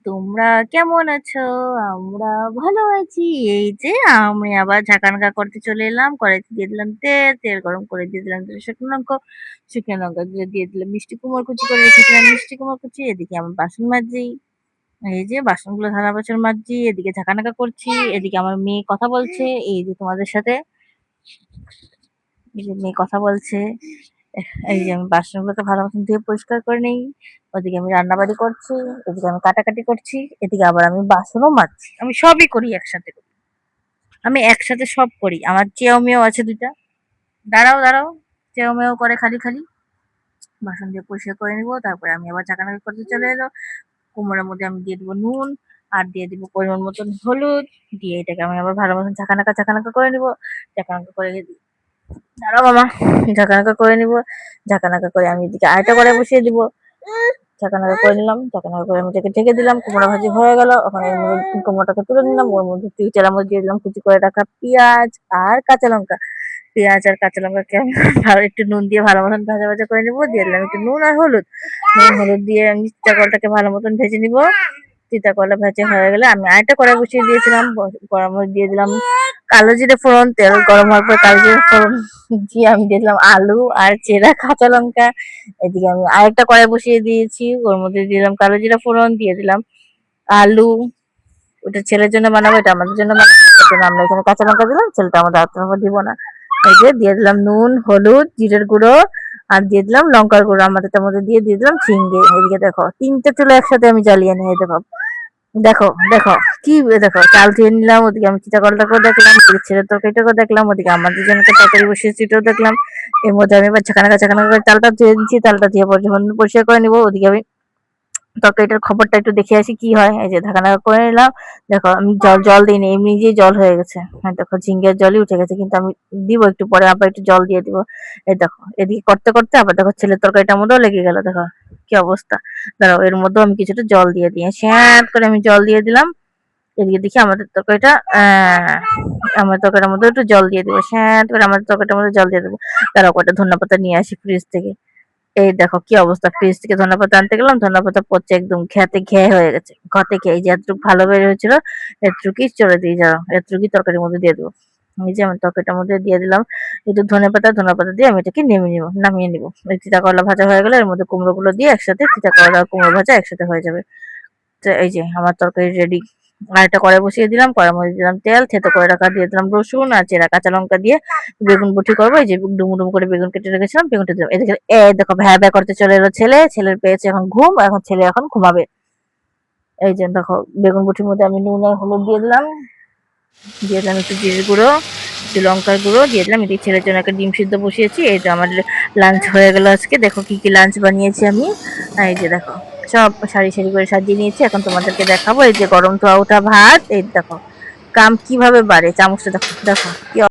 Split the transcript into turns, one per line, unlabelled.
তোমরা কেমন আছো? আমরা ভালো আছি। এই যে আমি আবার ঝাঁকানাকা করতে চলে এলাম। কড়াইতে দিয়ে দিলাম তেল, তেল গরম করে দিয়ে দিলাম ২ শুকনো লঙ্কা, শুকনো লঙ্কা দিয়ে দিলাম মিষ্টি কুমড় কুচি করে রেখেছিলাম মিষ্টি কুমড় কুচি। এদিকে আমার বাসন মাজছি। এই যে বাসনগুলো থালা বাসন মাজছি। এদিকে ঝাঁকানাকা করছি। এদিকে আমার মেয়ে কথা বলছে। এই যে তোমাদের সাথে। এই যে মেয়ে কথা বলছে। এই যে আমি বাসনগুলোকে ভালো মতন ধুয়ে পরিষ্কার করে নেই। ওদিকে আমি রান্নাবাড়ি করছি, এদিকে আমি কাটাকাটি করছি, এদিকে আবার আমি বাসনও মাজছি। আমি সবই করি একসাথে করি। আমি একসাথে সব করি। আমার চেয়েও মেয়েও আছে ২ টা। দাঁড়াও, দাঁড়াও। চেয়েও মেয়েও করে খালি, খালি। বাসন দিয়ে পরিষ্কার করে নিব। তারপরে আমি আবার ঝাঁকানাকা করতে চলে এলো। কুমড়োর মধ্যে আমি দিয়ে দিব নুন আর দিয়ে দিব পরিমাণ মতন হলুদ। দিয়ে এটাকে আমি আবার ভালো মতন ঝাঁকানাকা করে নিব। ঝাঁকানাকা করে দাঁড়াও মামা। ঝাঁকানাকা করে নিব। ঝাঁকানাকা করে আমি এদিকে আরেকটা কড়াই বসিয়ে দিব। ঝাঁকানাকা করে নিলাম। ঝাঁকানাকা করে আমি এটাকে ঢেকে দিলাম। কুমড়া ভাজি হয়ে গেল। ওখানে এর মধ্যে কুমড়োটাকে তুলে নিলাম। ওর মধ্যে ২ চামচ দিয়ে দিলাম কুচি করে রাখা পেঁয়াজ আর কাঁচা লঙ্কা। পেঁয়াজ আর কাঁচা লঙ্কাকে আমি ভালো একটু নুন দিয়ে ভালো মতন ভাজা, ভাজা করে নিব। দিয়ে দিলাম একটু নুন আর হলুদ। নুন হলুদ দিয়ে আমি চিটা কলটাকে ভালো মতন ভেজে নিব। চিটা কলা ভাজা হয়ে গেলে আমি আরেকটা কড়াই বসিয়ে দিয়েছিলাম। কড়াইর মধ্যে দিয়ে দিলাম কালো জিরে ফোড়ন। তেল গরম হওয়ার পর কালো জিরে ফোড়ন দিয়ে আমি দিয়ে দিলাম আলু আর চেরা কাঁচা লঙ্কা। এদিকে আমি আরেকটা কড়াই বসিয়ে দিয়েছি। ওর মধ্যে দিয়ে দিলাম কালো জিরা ফোড়ন, দিয়ে দিলাম আলু। ওটা ছেলের জন্য বানাবো, এটা আমাদের জন্য বানাবো। এজন্য আমরা এখানে কাঁচা লঙ্কা দিলাম, ছেলেটা আমাদের আত্মীয় দিব না। এই যে দিয়ে দিলাম নুন, হলুদ, জিরের গুঁড়ো আর দিয়ে দিলাম লঙ্কার গুঁড়ো। আমাদেরটার মধ্যে দিয়ে দিলাম ঝিঙ্গে। এদিকে দেখো ৩টে চুলো একসাথে আমি জ্বালিয়ে নিয়ে দেখো, দেখো, দেখো কি দেখো চাল ধুয়ে নিলাম। ওদিকে আমি চিটা কলটাকেও দেখলাম, ওদিকে ছেলের তরকারিটাকেও দেখলাম, ওদিকে আমাদের জন্য তরকারি বসিয়েছি ওটাও দেখলাম। এর মধ্যে আমি এবার ঝাঁকানাকা করে চালটা ধুয়ে দিচ্ছি। চালটা ধুয়ে যখন পরিষ্কার করে নিবো, ওদিকে আমি তরকারিটার খবরটা একটু দেখে আসি কি হয়। এই যে ঢাকানাকা করে নিলাম। দেখো আমি জল দিইনি, এমনি নিজেই জল হয়ে গেছে। হ্যাঁ দেখো ঝিঙ্গের জলই উঠে গেছে, কিন্তু আমি দিব একটু পরে আবার একটু জল দিয়ে দিব। এই দেখো এদিকে করতে করতে আবার দেখো ছেলের তরকারিটার মধ্যেও লেগে গেল। দেখো কি অবস্থা। দাঁড়াও এর মধ্যেও আমি কিছুটা জল দিয়ে দিই, স্যাঁত করে আমি জল দিয়ে দিলাম। এদিকে দেখি আমাদের তরকারিটা আমার তরকারিটার মধ্যে একটু জল দিয়ে দেবো, স্যাঁত করে আমাদের তরকারিটার মধ্যে জল দিয়ে দেবো। তারা কটা ধনেপাতা নিয়ে আসি ফ্রিজ থেকে। এই দেখো কি অবস্থা, ফ্রিজ থেকে ধনেপাতা আনতে গেলাম, ধনেপাতা পচে একদম ঘেতে ঘে হয়ে গেছে। ঘতে খেয়ে এই যে এতটুকু ভালো বের হয়েছিল, এতটুকুই চলে দিয়ে যাও, এতটুকুই তরকারির মধ্যে দিয়ে দেবো। এই যে আমি তরকারিটার মধ্যে দিয়ে দিলাম একটু ধনেপাতা দিয়ে আমি এটাকে নামিয়ে নিবো। এই চিতা করলা ভাজা হয়ে গেলে এর মধ্যে কুমড়ো গুলো দিয়ে একসাথে চিতা করলা আর কুমড়ো ভাজা একসাথে হয়ে যাবে। তো এই যে আমার তরকারি রেডি। আর একটা কড়াই বসিয়ে দিলাম, কড়াইর মধ্যে দিলাম তেল, থেতো করে রাখা দিয়ে দিলাম রসুন আর চেরা কাঁচা লঙ্কা দিয়ে বেগুন বটি করবো। এই যে ডুমো ডুমো করে বেগুন কেটে রেখেছিলাম, বেগুনটা দিলাম। এদিকে দেখো ভ্যা ভ্যা করতে চলে এলো ছেলে। ছেলের পেয়েছে এখন ঘুম, এখন ছেলে এখন ঘুমাবে। এই যে দেখো বেগুন বটির মধ্যে আমি নুন আর হলুদ দিয়ে দিলাম একটু জিরের গুঁড়ো, একটু লঙ্কার গুঁড়ো দিয়ে দিলাম। এদিকে ছেলের জন্য একটা ডিম সিদ্ধ বসিয়েছি। এই যে আমার লাঞ্চ হয়ে গেল আজকে। দেখো কি কি লাঞ্চ বানিয়েছি আমি। এই যে দেখো সব সারি সারি করে সাজিয়ে নিয়েছি। এখন তোমাদেরকে দেখাবো এই যে গরম ধোয়া ওঠা ভাত। এই দেখো কাম কিভাবে বাড়ে, চামচটা দেখো, দেখো কি